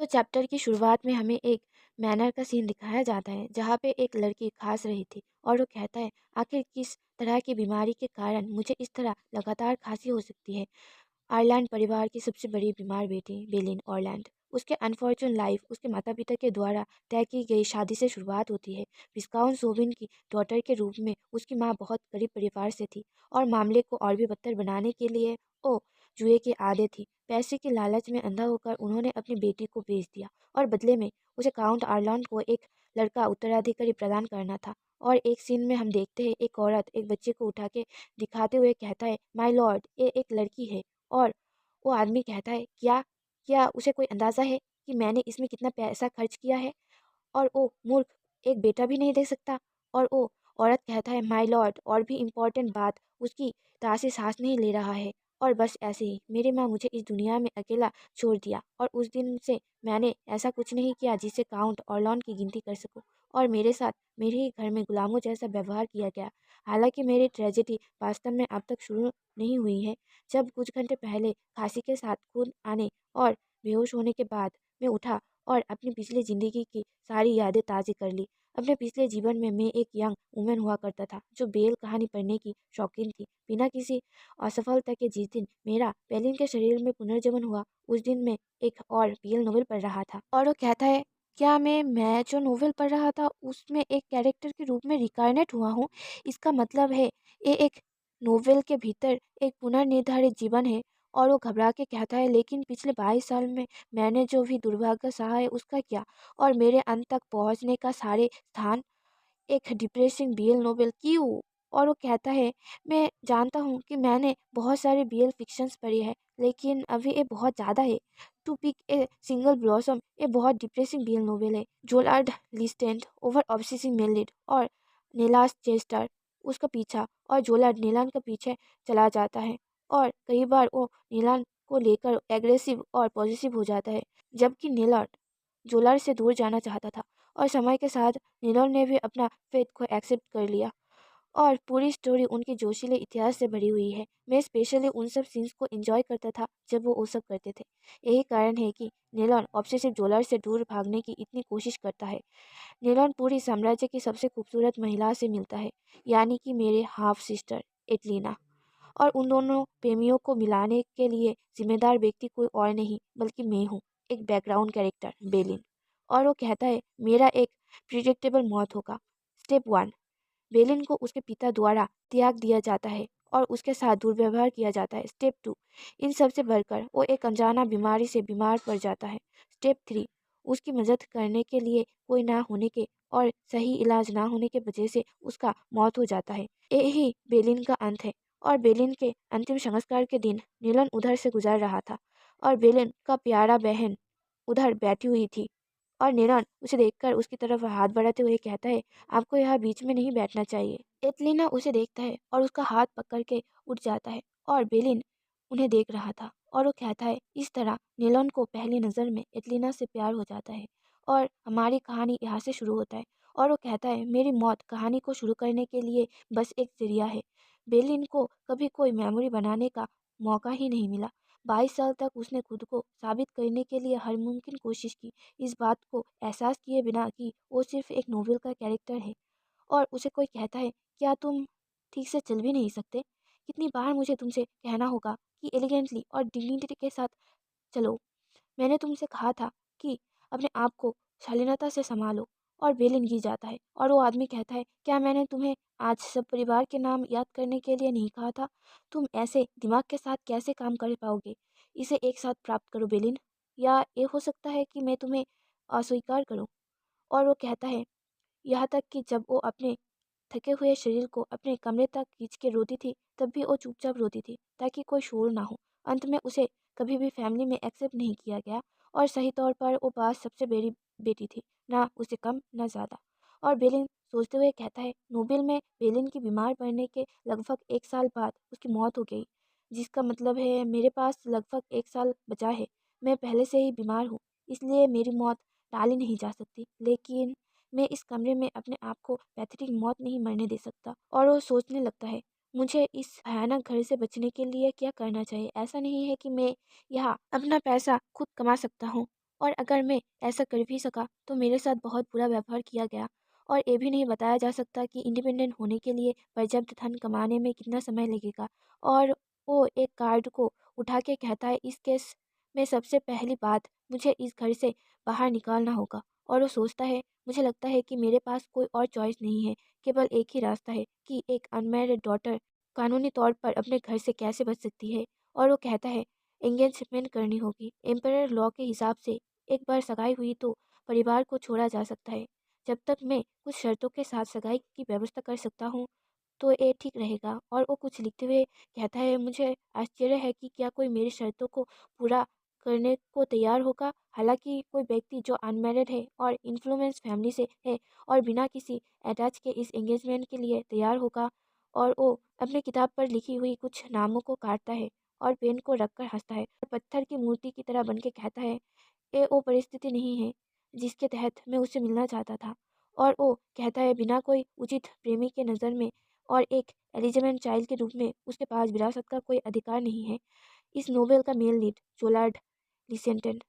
तो चैप्टर की शुरुआत में हमें एक मैनर का सीन दिखाया जाता है जहाँ पे एक लड़की खांस रही थी और वो कहता है, आखिर किस तरह की बीमारी के कारण मुझे इस तरह लगातार खांसी हो सकती है। आयरलैंड परिवार की सबसे बड़ी बीमार बेटी बेलिन ऑरलैंड, उसके अनफॉर्चून लाइफ उसके माता पिता के द्वारा तय की गई शादी से शुरुआत होती है। विस्काउंट सोबिन की डॉटर के रूप में उसकी माँ बहुत गरीब परिवार से थी और मामले को और भी बदतर बनाने के लिए वो जुए के आदे थी। पैसे के लालच में अंधा होकर उन्होंने अपनी बेटी को बेच दिया और बदले में उसे काउंट आर्लॉन्ड को एक लड़का उत्तराधिकारी प्रदान करना था। और एक सीन में हम देखते हैं एक औरत एक बच्चे को उठा के दिखाते हुए कहता है, माय लॉर्ड, ये एक लड़की है। और वो आदमी कहता है, क्या क्या उसे कोई अंदाज़ा है कि मैंने इसमें कितना पैसा खर्च किया है? और वो मूर्ख एक बेटा भी नहीं दे सकता। और वो औरत कहता है, माय लॉर्ड, और भी इम्पोर्टेंट बात, उसकी तासी सांस नहीं ले रहा है। और बस ऐसे ही मेरी माँ मुझे इस दुनिया में अकेला छोड़ दिया और उस दिन से मैंने ऐसा कुछ नहीं किया जिससे काउंट और लॉन की गिनती कर सकूं। और मेरे साथ मेरे ही घर में गुलामों जैसा व्यवहार किया गया। हालांकि मेरी ट्रेजेडी वास्तव में अब तक शुरू नहीं हुई है। जब कुछ घंटे पहले खांसी के साथ खून आने और बेहोश होने के बाद मैं उठा और अपनी पिछली ज़िंदगी की सारी यादें ताज़ी कर ली। अपने पिछले जीवन में मैं एक यंग वुमेन हुआ करता था जो बेल कहानी पढ़ने की शौकीन थी। बिना किसी असफलता के जिस दिन मेरा पेलिन के शरीर में पुनर्जन्म हुआ, उस दिन मैं एक और बेल नोवेल पढ़ रहा था। और वो कहता है, क्या मैं जो नोवेल पढ़ रहा था उसमें एक कैरेक्टर के रूप में रिकार्नेट हुआ हूँ? इसका मतलब है ये एक नोवेल के भीतर एक पुनर्निर्धारित जीवन है। और वो घबरा के कहता है, लेकिन पिछले 22 साल में मैंने जो भी दुर्भाग्य सहा है उसका क्या? और मेरे अंत तक पहुंचने का सारे स्थान एक डिप्रेसिंग बीएल नोवेल क्यों? और वो कहता है, मैं जानता हूँ कि मैंने बहुत सारे बीएल फिक्शंस पढ़े हैं, लेकिन अभी ये बहुत ज़्यादा है। To pick a single blossom, ये बहुत डिप्रेसिंग बीएल नोवेल है। जोलार्ड लिस्टेंट ओवर ऑब्सेसिंग मेलिड और नीलास चेस्टर उसका पीछा, और जोलार्ड नीलान के पीछे चला जाता है। और कई बार वो नीलान को लेकर एग्रेसिव और पॉजिटिव हो जाता है, जबकि नीलान जोलार्ड से दूर जाना चाहता था। और समय के साथ नीलोर ने भी अपना फेथ को एक्सेप्ट कर लिया। और पूरी स्टोरी उनके जोशीले इतिहास से भरी हुई है। मैं स्पेशली उन सब सीन्स को एंजॉय करता था जब वो सब करते थे। यही कारण है कि नीलॉन ऑब्सेसिव जोलर से दूर भागने की इतनी कोशिश करता है। नीलॉन पूरी साम्राज्य की सबसे खूबसूरत महिला से मिलता है, यानी कि मेरे हाफ सिस्टर एटलीना। और उन दोनों प्रेमियों को मिलाने के लिए जिम्मेदार व्यक्ति कोई और नहीं बल्कि मैं हूँ, एक बैकग्राउंड कैरेक्टर बेलिन। और वो कहता है, मेरा एक प्रिडिक्टेबल मौत होगा। स्टेप 1, बेलिन को उसके पिता द्वारा त्याग दिया जाता है और उसके साथ दुर्व्यवहार किया जाता है। स्टेप 2, इन सबसे बढ़कर वो एक अनजाना बीमारी से बीमार पड़ जाता है। स्टेप 3, उसकी मदद करने के लिए कोई ना होने के और सही इलाज ना होने के वजह से उसका मौत हो जाता है। यही बेलिन का अंत है। और बेलिन के अंतिम संस्कार के दिन नीलन उधर से गुजर रहा था और बेलिन का प्यारा बहन उधर बैठी हुई थी। और नीलन उसे देखकर उसकी तरफ हाथ बढ़ाते हुए कहता है, आपको यहाँ बीच में नहीं बैठना चाहिए। एतलीना उसे देखता है और उसका हाथ पकड़ के उठ जाता है। और बेलिन उन्हें देख रहा था और वो कहता है, इस तरह नीलन को पहली नज़र में एतलीना से प्यार हो जाता है और हमारी कहानी यहाँ से शुरू होता है। और वो कहता है, मेरी मौत कहानी को शुरू करने के लिए बस एक जरिया है। बेलिन को कभी कोई मेमोरी बनाने का मौका ही नहीं मिला। 22 साल तक उसने खुद को साबित करने के लिए हर मुमकिन कोशिश की, इस बात को एहसास किए बिना कि वो सिर्फ एक नोवेल का कैरेक्टर है। और उसे कोई कहता है, क्या तुम ठीक से चल भी नहीं सकते? कितनी बार मुझे तुमसे कहना होगा कि एलिगेंटली और डिग्निटी के साथ चलो। मैंने तुमसे कहा था कि अपने आप को शालीनता से संभालो। और बेलिन गिर जाता है और वो आदमी कहता है, क्या मैंने तुम्हें आज सब परिवार के नाम याद करने के लिए नहीं कहा था? तुम ऐसे दिमाग के साथ कैसे काम कर पाओगे? इसे एक साथ प्राप्त करो बेलिन, या ये हो सकता है कि मैं तुम्हें अस्वीकार करूं। और वो कहता है, यहाँ तक कि जब वो अपने थके हुए शरीर को अपने कमरे तक खींच के रोती थी, तब भी वो चुपचाप रोती थी ताकि कोई शोर ना हो। अंत में उसे कभी भी फैमिली में एक्सेप्ट नहीं किया गया और सही तौर पर वो बात सबसे बड़ी बेटी थी, ना उससे कम ना ज़्यादा। और बेलिन सोचते हुए कहता है, नोबेल में बेलिन की बीमार पड़ने के लगभग 1 साल बाद उसकी मौत हो गई, जिसका मतलब है मेरे पास लगभग 1 साल बचा है। मैं पहले से ही बीमार हूँ, इसलिए मेरी मौत टाली नहीं जा सकती, लेकिन मैं इस कमरे में अपने आप को पैथेटिक मौत नहीं मरने दे सकता। और वो सोचने लगता है, मुझे इस भयानक घर से बचने के लिए क्या करना चाहिए? ऐसा नहीं है कि मैं यहाँ अपना पैसा खुद कमा सकता हूँ और अगर मैं ऐसा कर भी सका तो मेरे साथ बहुत बुरा व्यवहार किया गया। और ये भी नहीं बताया जा सकता कि इंडिपेंडेंट होने के लिए पर्याप्त धन कमाने में कितना समय लगेगा। और वो एक कार्ड को उठा के कहता है, इस केस में सबसे पहली बात मुझे इस घर से बाहर निकालना होगा। और वो सोचता है, मुझे लगता है कि मेरे पास कोई और चॉइस नहीं है, केवल एक ही रास्ता है कि एक अनमैरिड डॉटर कानूनी तौर पर अपने घर से कैसे बच सकती है। और वो कहता है, एंगेजमेंट करनी होगी। एम्पायर लॉ के हिसाब से एक बार सगाई हुई तो परिवार को छोड़ा जा सकता है। जब तक मैं कुछ शर्तों के साथ सगाई की व्यवस्था कर सकता हूँ तो ये ठीक रहेगा। और वो कुछ लिखते हुए कहता है, मुझे आश्चर्य है कि क्या कोई मेरी शर्तों को पूरा करने को तैयार होगा। हालांकि कोई व्यक्ति जो अनमैरिड है और इन्फ्लुएंस फैमिली से है और बिना किसी अटैच के इस एंगेजमेंट के लिए तैयार होगा। और वो अपनी किताब पर लिखी हुई कुछ नामों को काटता है और पेन को रखकर हंसता है और पत्थर की मूर्ति की तरह बन के कहता है, ये वो परिस्थिति नहीं है जिसके तहत मैं उससे मिलना चाहता था। और वो कहता है, बिना कोई उचित प्रेमी के नज़र में और एक एलिजिबेथ चाइल्ड के रूप में उसके पास विरासत का कोई अधिकार नहीं है। इस नोवेल का मेल लीड जोलार्ड लिसेंटन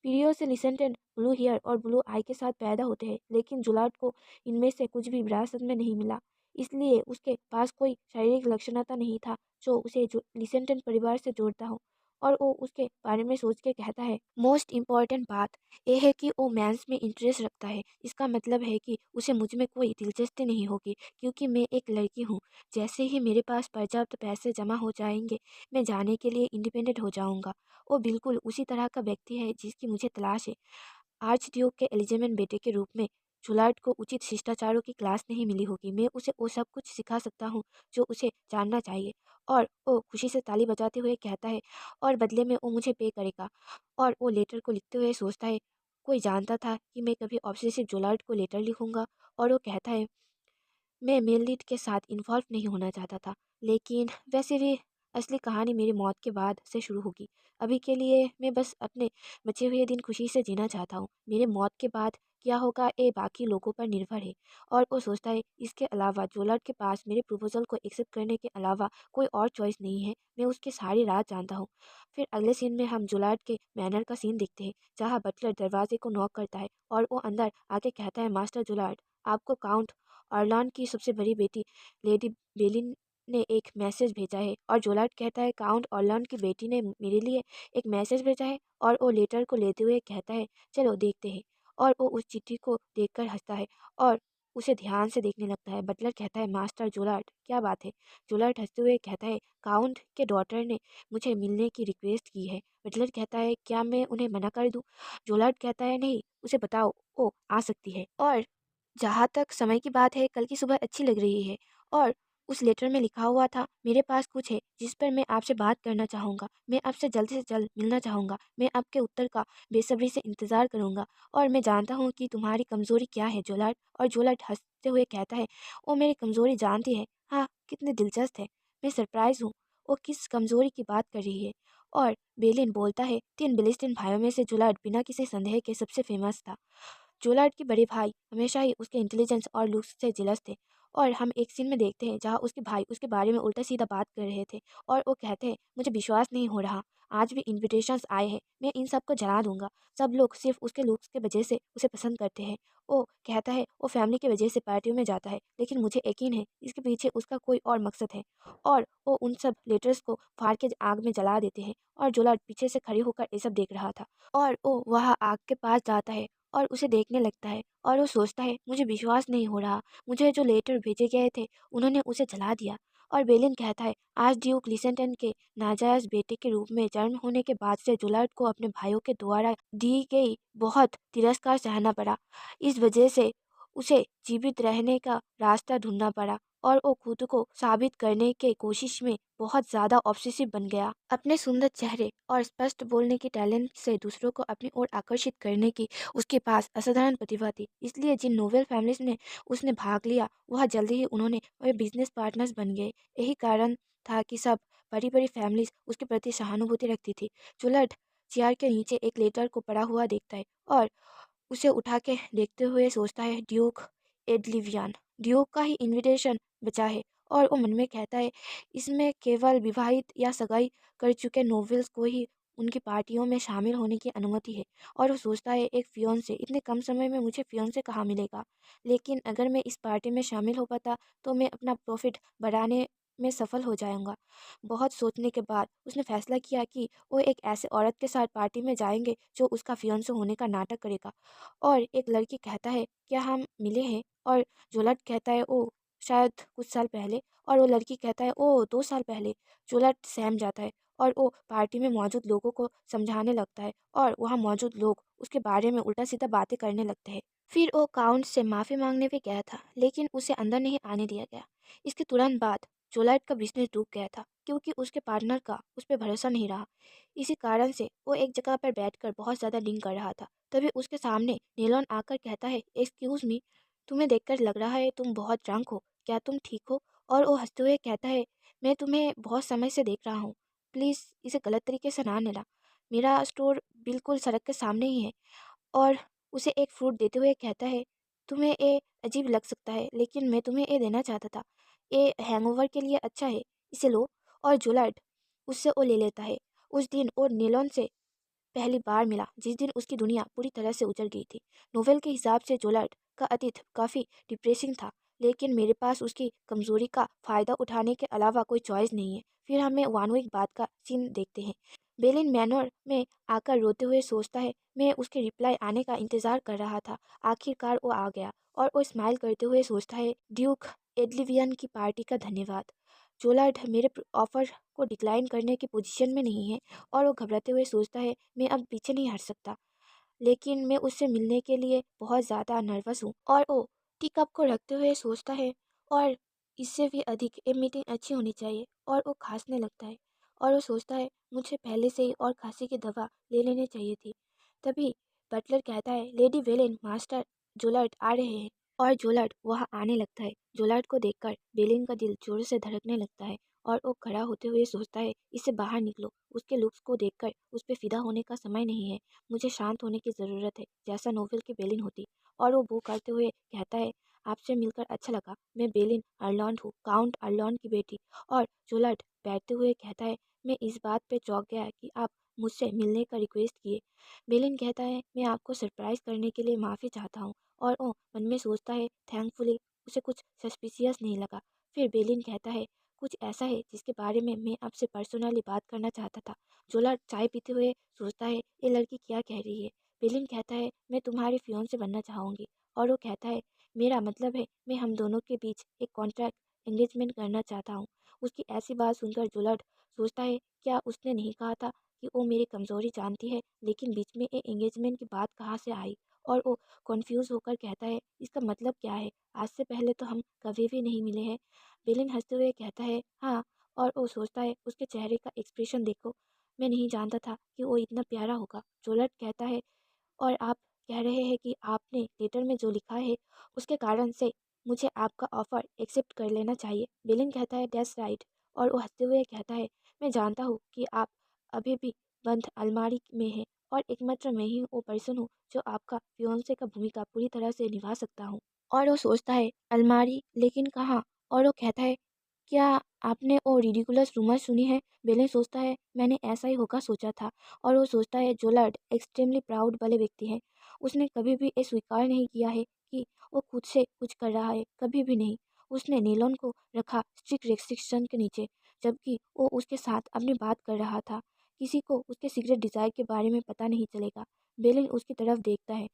पीढ़ियों से लिसेंटन ब्लू हेयर और ब्लू आई के साथ पैदा होते हैं, लेकिन जोलार्ड को इनमें से कुछ भी विरासत में नहीं मिला। इसलिए उसके पास कोई शारीरिक लक्षणता नहीं था जो उसे लिसेंटन परिवार से जोड़ता हो। और वो उसके बारे में सोच के कहता है, मोस्ट इम्पॉर्टेंट बात यह है कि वो मैंस में इंटरेस्ट रखता है। इसका मतलब है कि उसे मुझ में कोई दिलचस्पी नहीं होगी क्योंकि मैं एक लड़की हूँ। जैसे ही मेरे पास पर्याप्त पैसे जमा हो जाएंगे मैं जाने के लिए इंडिपेंडेंट हो जाऊंगा। वो बिल्कुल उसी तरह का व्यक्ति है जिसकी मुझे तलाश है। आर्च ड्यूक के एलिजेमेंट बेटे के रूप में जुलार्ड को उचित शिष्टाचारों की क्लास नहीं मिली होगी। मैं उसे वो सब कुछ सिखा सकता हूँ जो उसे जानना चाहिए। और वो खुशी से ताली बजाते हुए कहता है, और बदले में वो मुझे पे करेगा। और वो लेटर को लिखते हुए सोचता है, कोई जानता था कि मैं कभी ऑब्सेसिव जोलार्ड को लेटर लिखूंगा। और वो कहता है, मैं मेल लीड के साथ इन्वॉल्व नहीं होना चाहता था, लेकिन वैसे भी असली कहानी मेरी मौत के बाद से शुरू होगी। अभी के लिए मैं बस अपने बचे हुए दिन खुशी से जीना चाहता हूँ। मेरे मौत के बाद क्या होगा ये बाकी लोगों पर निर्भर है। और वो सोचता है, इसके अलावा जोलर्ड के पास मेरे प्रपोजल को एक्सेप्ट करने के अलावा कोई और चॉइस नहीं है। मैं उसकी सारी रात जानता हूँ। फिर अगले सीन में हम जोलार्ड के मैनर का सीन देखते हैं, जहाँ बटलर दरवाजे को नॉक करता है और वो अंदर आके कहता है, मास्टर जोलार्ड, आपको काउंट ऑरलॉन की सबसे बड़ी बेटी लेडी बेलिन ने एक मैसेज भेजा है। और जोलार्ड कहता है, काउंट ऑरलॉन की बेटी ने मेरे लिए एक मैसेज भेजा है। और वो लेटर को लेते हुए कहता है, चलो देखते हैं। और वो उस चिट्ठी को देखकर हंसता है और उसे ध्यान से देखने लगता है। बटलर कहता है, मास्टर जोलार्ड क्या बात है। जोलार्ड हंसते हुए कहता है, काउंट के डॉटर ने मुझे मिलने की रिक्वेस्ट की है। बटलर कहता है, क्या मैं उन्हें मना कर दूं। जोलार्ड कहता है, नहीं, उसे बताओ, वो आ सकती है। और जहाँ तक समय की बात है, कल की सुबह अच्छी लग रही है। और उस लेटर में लिखा हुआ था, मेरे पास कुछ है जिस पर मैं आपसे बात करना चाहूँगा। मैं आपसे जल्द से जल्द मिलना चाहूँगा। मैं आपके उत्तर का बेसब्री से इंतज़ार करूँगा। और मैं जानता हूँ कि तुम्हारी कमज़ोरी क्या है जोलार्ड। और जोलार्ड हंसते हुए कहता है, वो मेरी कमज़ोरी जानती है। हाँ, कितनी दिलचस्प है। मैं सरप्राइज़ हूँ। वो किस कमज़ोरी की बात कर रही है। और बेलिन बोलता है, 3 बिलिस्टिन भाइयों में से जोलार्ड बिना किसी संदेह के सबसे फेमस था। जोलार्ड के बड़े भाई हमेशा ही उसके इंटेलिजेंस और लुक्स से जेलस थे। और हम एक सीन में देखते हैं जहाँ उसके भाई उसके बारे में उल्टा सीधा बात कर रहे थे। और वो कहते हैं, मुझे विश्वास नहीं हो रहा, आज भी इनविटेशंस आए हैं, मैं इन सब को जला दूंगा। सब लोग सिर्फ उसके लुक्स के वजह से उसे पसंद करते हैं। वो कहता है, वो फैमिली की वजह से पार्टियों में जाता है, लेकिन मुझे यकीन है इसके पीछे उसका कोई और मकसद है। और वो उन सब लेटर्स को फाड़ के आग में जला देते हैं। और जोलार्ड पीछे से खड़े होकर ये सब देख रहा था। और वो वह आग के पास जाता है और उसे देखने लगता है। और वो सोचता है, मुझे विश्वास नहीं हो रहा, मुझे जो लेटर भेजे गए थे उन्होंने उसे जला दिया। और बेलिन कहता है, आज ड्यूक लिसेंटन के नाजायज बेटे के रूप में जन्म होने के बाद से जुलार्ड को अपने भाइयों के द्वारा दी गई बहुत तिरस्कार सहना पड़ा। इस वजह से उसे जीवित रहने का रास्ता ढूंढना पड़ा। और वो खुद को साबित करने के कोशिश में बहुत ज़्यादा ऑब्सेसिव बन गया। अपने सुंदर चेहरे और स्पष्ट बोलने की टैलेंट से दूसरों को अपनी ओर आकर्षित करने की उसके पास असाधारण प्रतिभा थी। इसलिए जिन नोवेल फैमिलीज में उसने भाग लिया वह जल्दी ही उन्होंने वे बिजनेस पार्टनर्स बन गए। यही कारण था कि सब बड़ी बड़ी फैमिलीज उसके प्रति सहानुभूति रखती थी। जुलट चेयर के नीचे एक लेटर को पड़ा हुआ देखता है और उसे उठा के देखते हुए सोचता है, ड्यूक एडलिवियन, ड्यूक का ही इनविटेशन बचा है। और वो मन में कहता है, इसमें केवल विवाहित या सगाई कर चुके नोवेल्स को ही उनकी पार्टियों में शामिल होने की अनुमति है और वो सोचता है एक फियोंसे इतने कम समय में मुझे फियोंसे कहाँ मिलेगा। लेकिन अगर मैं इस पार्टी में शामिल हो पाता तो मैं अपना प्रॉफिट बढ़ाने में सफल हो जाऊंगा। बहुत सोचने के बाद उसने फैसला किया कि वो एक ऐसे औरत के साथ पार्टी में जाएंगे जो उसका फियोंसे होने का नाटक करेगा। और एक लड़की कहता है क्या हम मिले हैं, और जोलट कहता है ओ शायद कुछ साल पहले, और वो लड़की कहता है ओ 2 साल पहले। जोलट सहम जाता है और वो पार्टी में मौजूद लोगों को समझाने लगता है और वहाँ मौजूद लोग उसके बारे में उल्टा सीधा बातें करने लगते हैं। फिर वो काउंट से माफ़ी मांगने भी गया था लेकिन उसे अंदर नहीं आने दिया गया। इसके तुरंत बाद जोलाइट का बिजनेस डूब गया था क्योंकि उसके पार्टनर का उस पर भरोसा नहीं रहा। इसी कारण से वो एक जगह पर बैठकर बहुत ज़्यादा ड्रिंक कर रहा था। तभी उसके सामने नीलोन आकर कहता है एक्सक्यूज़ मी, तुम्हें देखकर लग रहा है तुम बहुत ड्रंक हो, क्या तुम ठीक हो? और वो हंसते हुए कहता है मैं तुम्हें बहुत समय से देख रहा हूँ, प्लीज़ इसे गलत तरीके से ना लेना, मेरा स्टोर बिल्कुल सड़क के सामने ही है। और उसे एक फ्रूट देते हुए कहता है तुम्हें ये अजीब लग सकता है लेकिन मैं तुम्हें ये देना चाहता था, ये हैंगओवर के लिए अच्छा है, इसे लो। और जुलाइट उससे वो ले लेता है। उस दिन और नीलोन से पहली बार मिला जिस दिन उसकी दुनिया पूरी तरह से उजड़ गई थी। नोवेल के हिसाब से जोलार्ड का अतीत काफ़ी डिप्रेसिंग था, लेकिन मेरे पास उसकी कमजोरी का फ़ायदा उठाने के अलावा कोई चॉइस नहीं है। फिर हमें वानविक बात का सीन देखते हैं। बेलिन मैनर में आकर रोते हुए सोचता है मैं उसके रिप्लाई आने का इंतज़ार कर रहा था, आखिरकार वो आ गया। और वो स्माइल करते हुए सोचता है ड्यूक एडलिवियन की पार्टी का धन्यवाद। जोलार्ड मेरे ऑफर को डिक्लाइन करने की पोजीशन में नहीं है और वो घबराते हुए सोचता है मैं अब पीछे नहीं हट सकता, लेकिन मैं उससे मिलने के लिए बहुत ज़्यादा नर्वस हूँ। और वो टी कप को रखते हुए सोचता है और इससे भी अधिक ये मीटिंग अच्छी होनी चाहिए। और वो खांसने लगता है और वो सोचता है मुझे पहले से ही और खांसी की दवा ले लेनी चाहिए थी। तभी बटलर कहता है लेडी वेलेन मास्टर जोलर्ट आ रहे हैं। और जोलर्ट वहाँ आने लगता है। जोलर्ट को देखकर बेलिन का दिल जोर से धड़कने लगता है और वो खड़ा होते हुए सोचता है इससे बाहर निकलो, उसके लुक्स को देखकर उस पर फिदा होने का समय नहीं है, मुझे शांत होने की ज़रूरत है जैसा नोवेल की बेलिन होती। और वो करते हुए कहता है आपसे मिलकर अच्छा लगा, मैं बेलिन अर्लॉन्ड हूँ, काउंट अर्लॉन्ड की बेटी। और जोलर्ट बैठते हुए कहता है मैं इस बात पे चौंक गया कि आप मुझसे मिलने का रिक्वेस्ट किए। बेलिन कहता है मैं आपको सरप्राइज करने के लिए माफ़ी चाहता हूँ। और वो मन में सोचता है थैंकफुली उसे कुछ सस्पिशियस नहीं लगा। फिर बेलिन कहता है कुछ ऐसा है जिसके बारे में मैं आपसे पर्सनली बात करना चाहता था। जोला चाय पीते हुए सोचता है ये लड़की क्या कह रही है। बेलिन कहता है मैं तुम्हारी फियोंसे बनना चाहूँगी। और वो कहता है मेरा मतलब है मैं हम दोनों के बीच एक कॉन्ट्रैक्ट एंगेजमेंट करना चाहता हूँ। उसकी ऐसी बात सुनकर जोलट सोचता है क्या उसने नहीं कहा था कि वो मेरी कमज़ोरी जानती है, लेकिन बीच में ये एंगेजमेंट की बात कहाँ से आई। और वो कन्फ्यूज़ होकर कहता है इसका मतलब क्या है, आज से पहले तो हम कभी भी नहीं मिले हैं। बेलिन हंसते हुए कहता है हाँ। और वो सोचता है उसके चेहरे का एक्सप्रेशन देखो, मैं नहीं जानता था कि वो इतना प्यारा होगा। जोलट कहता है और आप कह रहे हैं कि आपने लेटर में जो लिखा है उसके कारण से मुझे आपका ऑफ़र एक्सेप्ट कर लेना चाहिए। बिलिन कहता है दैट्स राइट। और वो हंसते हुए कहता है मैं जानता हूँ कि आप अभी भी बंद अलमारी में हैं और एकमात्र मैं ही वो पर्सन हूँ जो आपका फियोंसे का भूमिका पूरी तरह से निभा सकता हूँ। और वो सोचता है अलमारी लेकिन कहाँ। और वो कहता है क्या आपने वो रिडिकुलस रूमर सुनी है। बेलिन सोचता है मैंने ऐसा ही होगा सोचा था। और वो सोचता है जोलार्ड एक्सट्रीमली प्राउड वाले व्यक्ति हैं, उसने कभी भी ये स्वीकार नहीं किया है कि वो खुद से कुछ कर रहा है, कभी भी नहीं। उसने नीलोन को रखा स्ट्रिक्ट रेस्ट्रिक्शन के नीचे जबकि वो उसके साथ अपनी बात कर रहा था। किसी को उसके सीक्रेट डिज़ायर के बारे में पता नहीं चलेगा। बेलिन उसकी तरफ देखता है,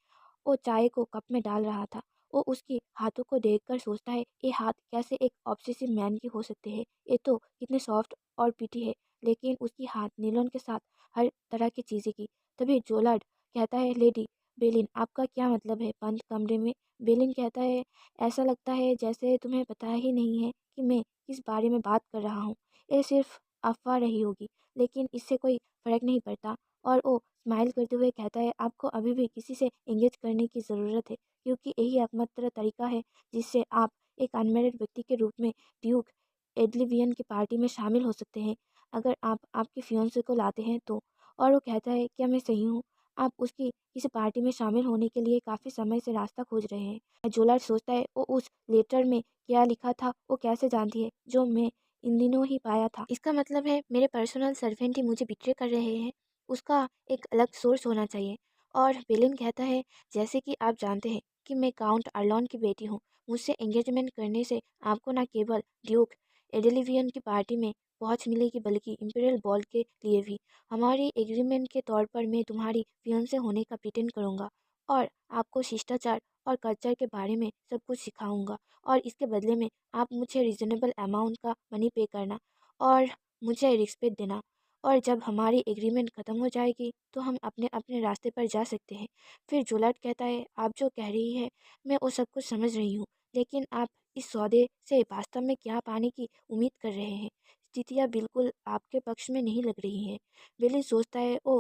वो चाय को कप में डाल रहा था। वो उसके हाथों को देखकर सोचता है ये हाथ कैसे एक ऑब्सेसिव मैन के हो सकते हैं, ये तो कितने सॉफ्ट और पीटी है। लेकिन उसकी हाथ नीलोन के साथ हर तरह की चीज़ें की। तभी जोलार्ड कहता है लेडी बेलिन आपका क्या मतलब है बंद कमरे में। बेलिन कहता है ऐसा लगता है जैसे तुम्हें पता ही नहीं है कि मैं किस बारे में बात कर रहा हूँ, ये सिर्फ अफवाह रही होगी, लेकिन इससे कोई फ़र्क नहीं पड़ता। और वो स्माइल करते हुए कहता है आपको अभी भी किसी से एंगेज करने की ज़रूरत है क्योंकि यही एकमात्र तरीका है जिससे आप एक अनमेरिड व्यक्ति के रूप में ड्यूक एडलिवियन की पार्टी में शामिल हो सकते हैं, अगर आप आपके फियोंसे को लाते हैं तो। और वो कहता है क्या मैं सही हूँ, आप उसकी किसी पार्टी में शामिल होने के लिए काफ़ी समय से रास्ता खोज रहे हैं। जोलार्ड सोचता है वो उस लेटर में क्या लिखा था वो कैसे जानती है जो मैं इन दिनों ही पाया था। इसका मतलब है मेरे पर्सनल सर्वेंट ही मुझे बिट्रे कर रहे हैं। उसका एक अलग सोर्स होना चाहिए। और बेलिन कहता है, जैसे कि आप जानते हैं कि मैं काउंट अर्लॉन की बेटी हूँ। मुझसे एंगेजमेंट करने से आपको न केवल ड्यूक एडेलिवियन की पार्टी में पहुंच मिलेगी बल्कि इंपीरियल बॉल के लिए भी। हमारी एग्रीमेंट के तौर पर मैं तुम्हारी फियांसे होने का प्रिटेंड करूँगा और आपको शिष्टाचार और कल्चर के बारे में सब कुछ सिखाऊंगा। और इसके बदले में आप मुझे रिजनेबल अमाउंट का मनी पे करना और मुझे रिस्पेक्ट देना। और जब हमारी एग्रीमेंट ख़त्म हो जाएगी तो हम अपने अपने रास्ते पर जा सकते हैं। फिर जोलाट कहता है, आप जो कह रही है मैं वो सब कुछ समझ रही हूँ, लेकिन आप इस सौदे से वास्तव में क्या पाने की उम्मीद कर रहे हैं? स्थितियाँ बिल्कुल आपके पक्ष में नहीं लग रही हैं। बिली सोचता है, ओ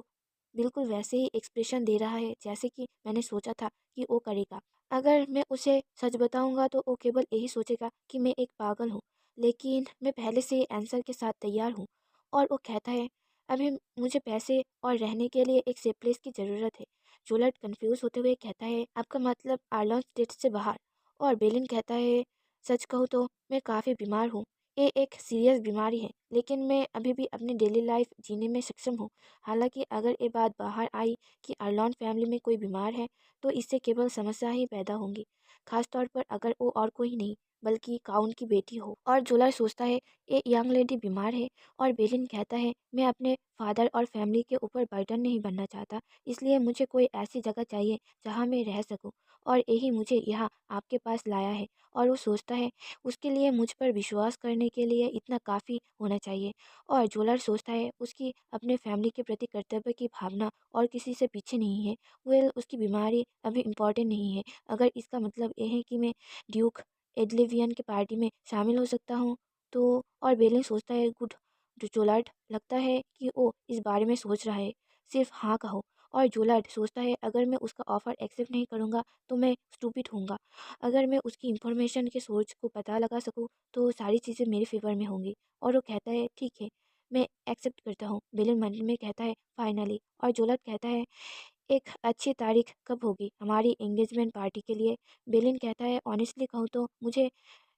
बिल्कुल वैसे ही एक्सप्रेशन दे रहा है जैसे कि मैंने सोचा था कि वो करेगा। अगर मैं उसे सच बताऊंगा तो वो केवल यही सोचेगा कि मैं एक पागल हूँ, लेकिन मैं पहले से ही आंसर के साथ तैयार हूँ। और वो कहता है, अभी मुझे पैसे और रहने के लिए एक सेफ प्लेस की ज़रूरत है। जोलट कंफ्यूज होते हुए कहता है, आपका मतलब आर्लॉन स्टेट से बाहर? और बेलिन कहता है, सच कहूँ तो मैं काफ़ी बीमार हूँ। ये एक सीरियस बीमारी है, लेकिन मैं अभी भी अपनी डेली लाइफ जीने में सक्षम हूँ। हालांकि अगर ये बात बाहर आई कि अर्लॉन फैमिली में कोई बीमार है तो इससे केवल समस्या ही पैदा होंगी, खासतौर पर अगर वो और कोई नहीं बल्कि काउंट की बेटी हो। और जोला सोचता है, ये यंग लेडी बीमार है। और बेलिन कहता है, मैं अपने फादर और फैमिली के ऊपर बर्डन नहीं बनना चाहता, इसलिए मुझे कोई ऐसी जगह चाहिए जहाँ मैं रह सकूँ। और यही मुझे यहाँ आपके पास लाया है। और वो सोचता है, उसके लिए मुझ पर विश्वास करने के लिए इतना काफ़ी होना चाहिए। और जोलर सोचता है, उसकी अपने फैमिली के प्रति कर्तव्य की भावना और किसी से पीछे नहीं है। वेल, उसकी बीमारी अभी इम्पोर्टेंट नहीं है। अगर इसका मतलब ये है कि मैं ड्यूक एडलिवियन की पार्टी में शामिल हो सकता हूँ तो। और बेलिन सोचता है, गुड जोलार्ड, लगता है कि वो इस बारे में सोच रहा है, सिर्फ हाँ कहो। और जोलार्ड सोचता है, अगर मैं उसका ऑफ़र एक्सेप्ट नहीं करूँगा तो मैं स्टूपिड होऊंगा। अगर मैं उसकी इन्फॉर्मेशन के सोर्स को पता लगा सकूँ तो सारी चीज़ें मेरे फेवर में होंगी। और वो कहता है, ठीक है, मैं एक्सेप्ट करता हूँ। बेलिन मन में कहता है, फाइनली। और जोलार्ड कहता है, एक अच्छी तारीख कब होगी हमारी एंगेजमेंट पार्टी के लिए? बेलिन कहता है, ऑनेस्टली कहूँ तो मुझे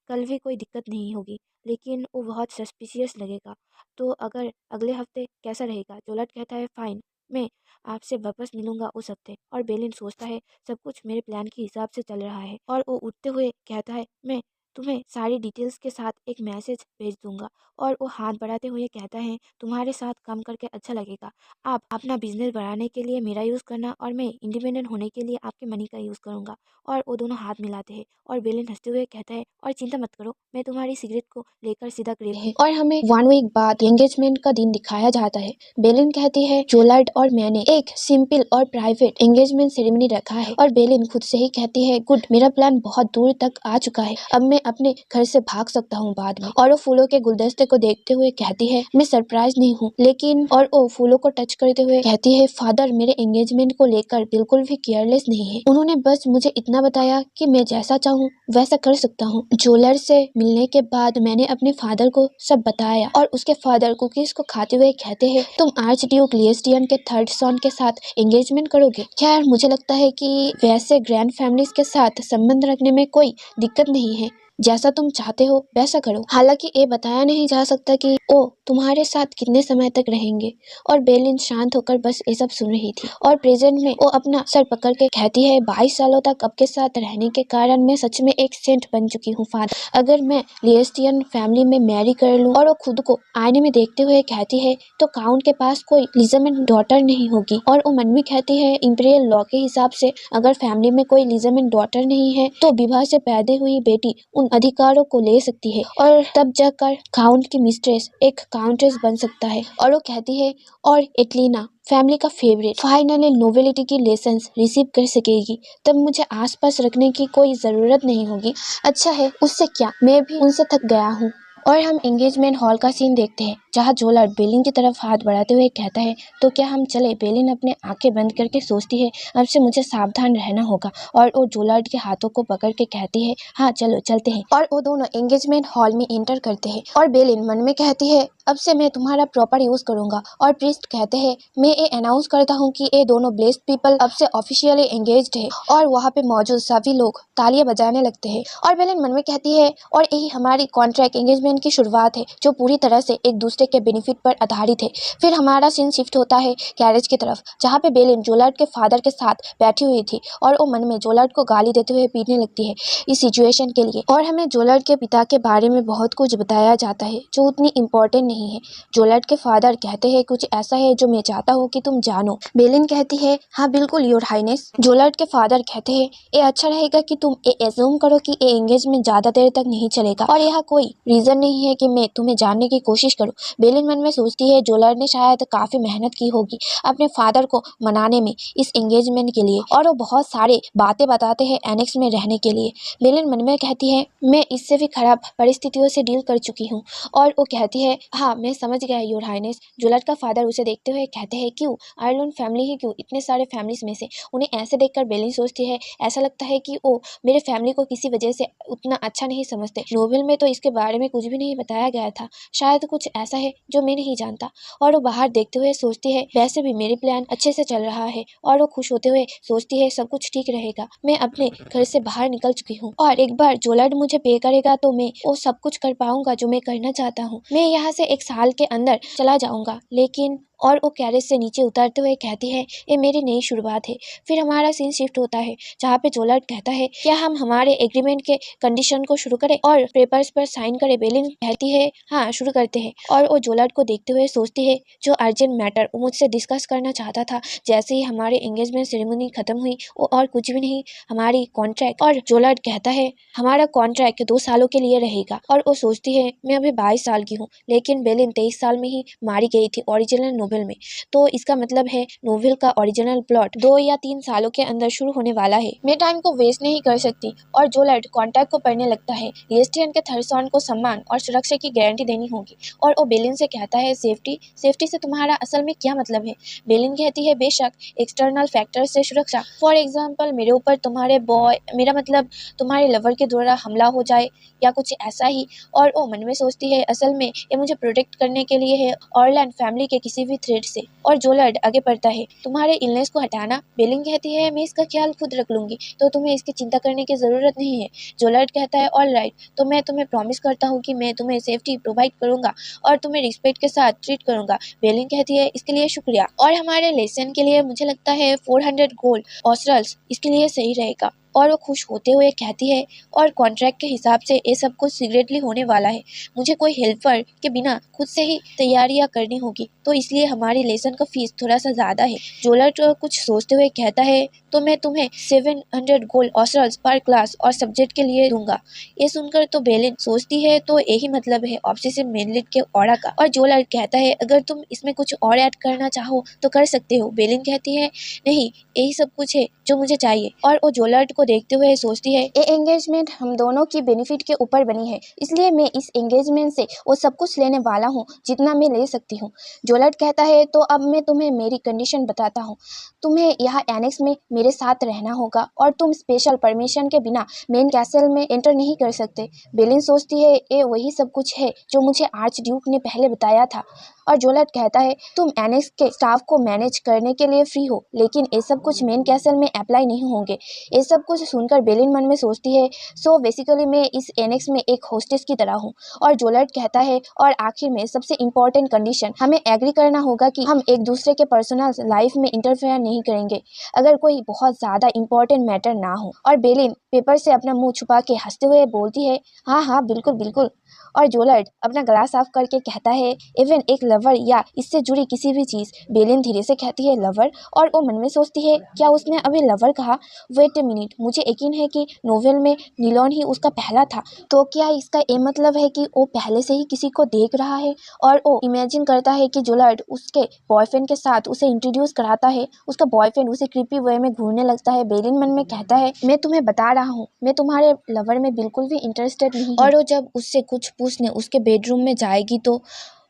कल भी कोई दिक्कत नहीं होगी, लेकिन वो बहुत सस्पिशियस लगेगा। तो अगर अगले हफ्ते कैसा रहेगा? जोलाट कहता है, फाइन, मैं आपसे वापस मिलूंगा उस हफ्ते। और बेलिन सोचता है, सब कुछ मेरे प्लान के हिसाब से चल रहा है। और वो उठते हुए कहता है, मैं तुम्हें सारी डिटेल्स के साथ एक मैसेज भेज दूंगा। और वो हाथ बढ़ाते हुए कहता है, तुम्हारे साथ काम करके अच्छा लगेगा। आप अपना बिजनेस बढ़ाने के लिए मेरा यूज़ करना और मैं इंडिपेंडेंट होने के लिए आपके मनी का यूज़ करूँगा। और वो दोनों हाथ मिलाते हैं। और बेलिन हंसते हुए कहता है, और चिंता मत करो, मैं तुम्हारी सिगरेट को लेकर सीधा ग्रेव है। और हमें 1 वीक बाद एंगेजमेंट का दिन दिखाया जाता है। बेलिन कहती है, जोलार्ड और मैंने एक सिंपल और प्राइवेट एंगेजमेंट सेरेमनी रखा है। और बेलिन खुद से ही कहती है, गुड, मेरा प्लान बहुत दूर तक आ चुका है, अब मैं अपने घर से भाग सकता हूँ बाद में। और वो फूलों के गुलदस्ते को देखते हुए कहती है, मैं सरप्राइज नहीं हूँ, लेकिन। और वो फूलों को टच करते हुए कहती है, फादर मेरे एंगेजमेंट को लेकर बिल्कुल भी केयरलेस नहीं है। उन्होंने बस मुझे इतना बताया कि मैं जैसा चाहूँ वैसा कर सकता हूँ। जोलर से मिलने के बाद मैंने अपने फादर को सब बताया और उसके फादर कुकीज को खाते हुए कहते हैं, तुम आर्च ड्यूक लिएस्टियन के थर्ड सन के साथ एंगेजमेंट करोगे? खैर, मुझे लगता है कि वैसे ग्रैंड फैमिलीज के साथ संबंध रखने में कोई दिक्कत नहीं है, जैसा तुम चाहते हो वैसा करो। हालांकि ये बताया नहीं जा सकता कि वो तुम्हारे साथ कितने समय तक रहेंगे। और बेलिन शांत होकर बस ये सब सुन रही थी। और प्रेजेंट में वो अपना सर पकड़ के कहती है, 22 सालों तक आपके साथ रहने के कारण मैं सच में एक सेंट बन चुकी हूँ फादर। अगर मैं लिएस्टियन फैमिली में मैरी कर लूँ। और वो खुद को आईने में देखते हुए कहती है, तो काउंट के पास कोई लीजिटमेट डॉटर नहीं होगी। और वो मन में कहती है, इंपीरियल लॉ के हिसाब से अगर फैमिली में कोई लीजिटमेट डॉटर नहीं है तो विवाह से पैदा हुई बेटी उन अधिकारों को ले सकती है और तब जाकर काउंट की मिस्ट्रेस एक काउंटेस बन सकता है। और वो कहती है, और एटलीना फैमिली का फेवरेट फाइनली नोवेलिटी की लेसन्स रिसीव कर सकेगी, तब मुझे आसपास रखने की कोई ज़रूरत नहीं होगी। अच्छा है, उससे क्या, मैं भी उनसे थक गया हूँ। और हम एंगेजमेंट हॉल का सीन देखते हैं जहाँ जोलार्ड बेलिन की तरफ हाथ बढ़ाते हुए कहता है, तो क्या हम चले? बेलिन अपने आंखें बंद करके सोचती है, अब से मुझे सावधान रहना होगा। और वो जोलार्ड के हाथों को पकड़ के कहती है, हाँ चलो चलते हैं। और वो दोनों एंगेजमेंट हॉल में एंटर करते हैं। और बेलिन मन में कहती है, अब से मैं तुम्हारा प्रॉपर यूज करूंगा। और प्रीस्ट कहते हैं, मैं ये अनाउंस करता हूँ कि ये दोनों ब्लेस्ड पीपल अब से ऑफिशियली एंगेज्ड है। और वहाँ पे मौजूद सभी लोग तालियां बजाने लगते हैं। और बेलिन मन में कहती है, और यही हमारी कॉन्ट्रैक्ट एंगेजमेंट एंगेजमेंट की शुरुआत है जो पूरी तरह से एक दूसरे के बेनिफिट पर आधारित है। फिर हमारा सीन शिफ्ट होता है गैरेज की तरफ, जहाँ पे बेलिन जोलार्ड के फादर के साथ बैठी हुई थी और वो मन में जोलार्ड को गाली देते हुए पीटने लगती है इस सिचुएशन के लिए। और हमें जोलार्ड के पिता के बारे में बहुत कुछ बताया जाता है जो उतनी इम्पोर्टेंट नहीं है। जोलार्ड के फादर कहते हैं कुछ ऐसा है जो मैं चाहता हूँ कि तुम जानो। बेलिन कहती है हाँ बिल्कुल योर हाइनेस। जोलार्ड के फादर कहते हैं ये अच्छा रहेगा कि तुम एज्यूम करो कि ये एंगेजमेंट ज्यादा देर तक नहीं चलेगा और यहाँ कोई रीजन नहीं है कि मैं तुम्हें जानने की कोशिश करूँ। बेलिन मन में सोचती है जोलार्ड ने शायद काफी मेहनत की होगी अपने फादर को मनाने में इस एंगेजमेंट के लिए, और वो बहुत सारे बातें बताते हैं एनेक्स में रहने के लिए। बेलिन मन में कहती है मैं इससे भी खराब परिस्थितियों से डील कर चुकी हूँ। और वो कहती है हाँ मैं समझ गया योर हाइनेस। जोलार्ड का फादर उसे देखते हुए कहते हैं क्यों आयरलैंड फैमिली ही क्यों, इतने सारे फैमिलीज में से। उन्हें ऐसे देखकर बेलिन सोचती है ऐसा लगता है कि वो मेरे फैमिली को किसी वजह से उतना अच्छा नहीं समझते। नोवेल में तो इसके बारे में कुछ भी नहीं बताया गया था, शायद कुछ ऐसा है जो मैं नहीं जानता। और वो बाहर देखते हुए सोचती है वैसे भी मेरी प्लान अच्छे से चल रहा है। और वो खुश होते हुए सोचती है सब कुछ ठीक रहेगा, मैं अपने घर से बाहर निकल चुकी हूँ और एक बार जोलार्ड मुझे पे करेगा तो मैं वो सब कुछ कर पाऊंगा जो मैं करना चाहता हूँ। मैं यहाँ से 1 साल के अंदर चला जाऊंगा लेकिन। और वो कैरेज से नीचे उतरते हुए कहती है ये मेरी नई शुरुआत है। फिर हमारा सीन शिफ्ट होता है जहाँ पे जोलार्ड कहता है क्या हम हमारे एग्रीमेंट के कंडीशन को शुरू करें और पेपर्स पर साइन करें। बेलिन कहती है हाँ शुरू करते हैं। और वो जोलार्ड को देखते हुए सोचती है जो अर्जेंट मैटर वो मुझसे डिस्कस करना चाहता था जैसे ही हमारे एंगेजमेंट सेरेमनी खत्म हुई वो और कुछ भी नहीं, हमारी कॉन्ट्रैक्ट। और जोलार्ड कहता है हमारा कॉन्ट्रैक्ट 2 सालों के लिए रहेगा। और वो सोचती है मैं अभी 22 साल की हूँ लेकिन बेलिन 23 साल में ही मारी गई थी ओरिजिनल नोवेल में, तो इसका मतलब है नोवेल का ओरिजिनल प्लॉट 2 या 3 सालों के अंदर शुरू होने वाला है। मैं टाइम को वेस्ट नहीं कर सकती। और जोलार्ड कॉन्ट्रैक्ट को पढ़ने लगता है। लिएस्ट्रियन के थर्सॉन को सम्मान और सुरक्षा की गारंटी देनी होगी। और वो बेलिन से कहता है सेफ्टी से तुम्हारा असल में क्या मतलब है। बेलिन कहती है बेशक एक्सटर्नल फैक्टर से सुरक्षा, फॉर एग्जाम्पल मेरे ऊपर तुम्हारे बॉय, मेरा मतलब तुम्हारे लवर के द्वारा हमला हो जाए या कुछ ऐसा ही। और वो मन में सोचती है असल में ये मुझे प्रोटेक्ट करने के लिए है ऑरलैंड फैमिली के किसी भी थ्रेट से। और जोलार्ड आगे बढ़ता है तुम्हारे इलनेस को हटाना। बेलिन कहती है मैं इसका ख्याल खुद रख लूंगी तो तुम्हें इसकी चिंता करने की जरूरत नहीं है। जोलार्ड कहता है ऑल राइट, तो मैं तुम्हें प्रॉमिस करता हूँ कि मैं तुम्हें सेफ्टी प्रोवाइड करूंगा और तुम्हें रिस्पेक्ट के साथ ट्रीट करूंगा। बेलिन कहती है इसके लिए शुक्रिया। और हमारे लेसन के लिए मुझे लगता है 400 गोल्ड ऑस्ट्रल्स इसके लिए सही रहेगा। और वो खुश होते हुए कहती है और कॉन्ट्रैक्ट के हिसाब से ये सब कुछ सीक्रेटली होने वाला है, मुझे कोई हेल्पर के बिना खुद से ही तैयारियां करनी होगी तो इसलिए हमारी लेसन का फीस थोड़ा सा ज़्यादा है। जोलार्ड कुछ सोचते हुए कहता है तो मैं तुम्हें 700 गोल्ड ऑस्ट्रल्स पर क्लास और सब्जेक्ट के लिए दूंगा। ये सुनकर तो बेलिन सोचती है तो यही मतलब है ऑब्सेसिव मेनलिट के ऑरा का। और जोलार्ड कहता है अगर तुम इसमें कुछ और ऐड करना चाहो तो कर सकते हो। बेलिन कहती है नहीं यही सब कुछ है जो मुझे चाहिए। और वो जोलार्ड को देखते हुए सोचती है ये एंगेजमेंट हम दोनों की बेनिफिट के ऊपर बनी है, इसलिए मैं इस एंगेजमेंट से वो सब कुछ लेने वाला हूँ जितना मैं ले सकती हूँ। जोलार्ड कहता है तो अब मैं तुम्हें मेरी कंडीशन बताता हूँ, तुम्हें यहाँ एनेक्स में मेरे साथ रहना होगा और तुम स्पेशल परमिशन के बिना मेन कैसल में एंटर नहीं कर सकते। बेलिन सोचती है ये वही सब कुछ है जो मुझे आर्च ड्यूक ने पहले बताया था। और जोलार्ड कहता है तुम एनेक्स के स्टाफ को मैनेज करने के लिए फ्री हो लेकिन ये सब कुछ मेन कैसल में अप्लाई नहीं होंगे। ये सब कुछ सुनकर बेलिन मन में सोचती है सो बेसिकली मैं इस एनेक्स में एक होस्टेस की तरह हूँ। और जोलार्ड कहता है और आखिर में सबसे इम्पोर्टेंट कंडीशन, हमें एग्री करना होगा कि हम एक दूसरे के पर्सनल लाइफ में इंटरफेयर नहीं करेंगे अगर कोई बहुत ज़्यादा इम्पोर्टेंट मैटर ना हो। और बेलिन पेपर से अपना मुंह छुपा के हंसते हुए बोलती है हाँ हाँ बिल्कुल बिल्कुल। और जोलार्ड अपना गला साफ करके कहता है इवन एक लवर या इससे जुड़ी किसी भी चीज़। बेलिन धीरे से कहती है लवर, और वो मन में सोचती है क्या उसने अभी लवर कहा। वेट ए मिनट, मुझे यकीन है कि नोवेल में नीलॉन ही उसका पहला था, तो क्या इसका ये मतलब है कि वो पहले से ही किसी को देख रहा है। और वो इमेजिन करता है कि जोलार्ड उसके बॉयफ्रेंड के साथ उसे इंट्रोड्यूस कराता है, उसका बॉयफ्रेंड उसे क्रीपी वे में घूरने लगता है। बेलिन मन में कहता है मैं तुम्हें बता रहा हूँ मैं तुम्हारे लवर में बिल्कुल भी इंटरेस्टेड नहीं हूँ। और वो जब उससे कुछ पूछने उसके बेडरूम में जाएगी तो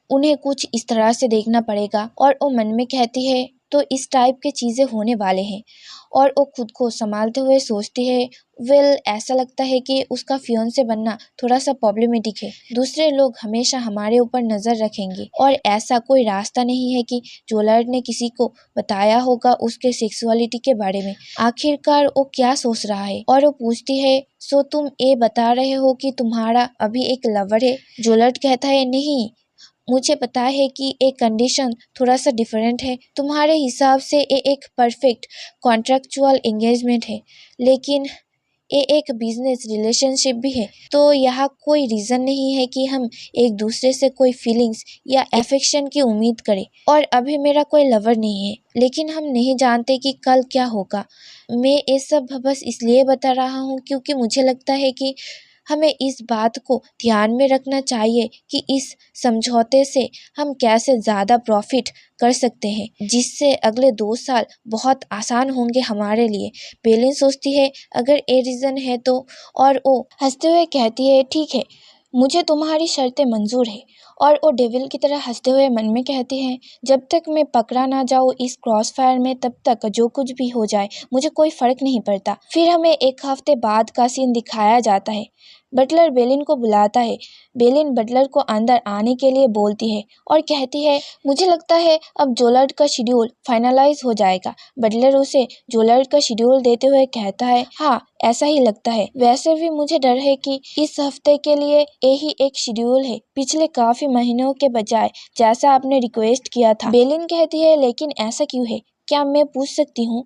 उन्हें कुछ इस तरह से देखना पड़ेगा। और वो मन में कहती है तो इस टाइप के चीज़ें होने वाले हैं। और वो खुद को संभालते हुए सोचती है, ऐसा लगता है कि उसका फियांसे बनना थोड़ा सा प्रॉब्लमेटिक है। दूसरे लोग हमेशा हमारे ऊपर नज़र रखेंगे और ऐसा कोई रास्ता नहीं है कि जोलार्ड ने किसी को बताया होगा उसके सेक्सुअलिटी के बारे में। आखिरकार वो क्या सोच रहा है? और वो पूछती है, सो तुम ये बता रहे हो कि तुम्हारा अभी एक लवर है? जोलार्ड कहता है, नहीं, मुझे पता है कि एक कंडीशन थोड़ा सा डिफरेंट है। तुम्हारे हिसाब से ये एक परफेक्ट कॉन्ट्रेक्चुअल एंगेजमेंट है, लेकिन ये एक बिजनेस रिलेशनशिप भी है। तो यहाँ कोई रीज़न नहीं है कि हम एक दूसरे से कोई फीलिंग्स या अफेक्शन की उम्मीद करें। और अभी मेरा कोई लवर नहीं है, लेकिन हम नहीं जानते कि कल क्या होगा। मैं ये सब बस इसलिए बता रहा हूँ क्योंकि मुझे लगता है कि हमें इस बात को ध्यान में रखना चाहिए कि इस समझौते से हम कैसे ज़्यादा प्रॉफिट कर सकते हैं, जिससे अगले 2 साल बहुत आसान होंगे हमारे लिए। बेलिन सोचती है, अगर ये रीज़न है तो, और वो हंसते हुए कहती है, ठीक है, मुझे तुम्हारी शर्तें मंजूर है। और वो डेविल की तरह हंसते हुए मन में कहती है, जब तक मैं पकड़ा ना जाऊँ इस क्रॉस फायर में, तब तक जो कुछ भी हो जाए मुझे कोई फ़र्क नहीं पड़ता। फिर हमें 1 हफ्ते बाद का सीन दिखाया जाता है। बटलर बेलिन को बुलाता है। बेलिन बटलर को अंदर आने के लिए बोलती है और कहती है, मुझे लगता है अब जोलार्ड का शेड्यूल फाइनलाइज हो जाएगा। बटलर उसे जोलार्ड का शेड्यूल देते हुए कहता है, हाँ, ऐसा ही लगता है। वैसे भी मुझे डर है कि इस हफ्ते के लिए यही एक शेड्यूल है, पिछले काफ़ी महीनों के बजाय, जैसा आपने रिक्वेस्ट किया था। बेलिन कहती है, लेकिन ऐसा क्यों है? क्या मैं पूछ सकती हूँ?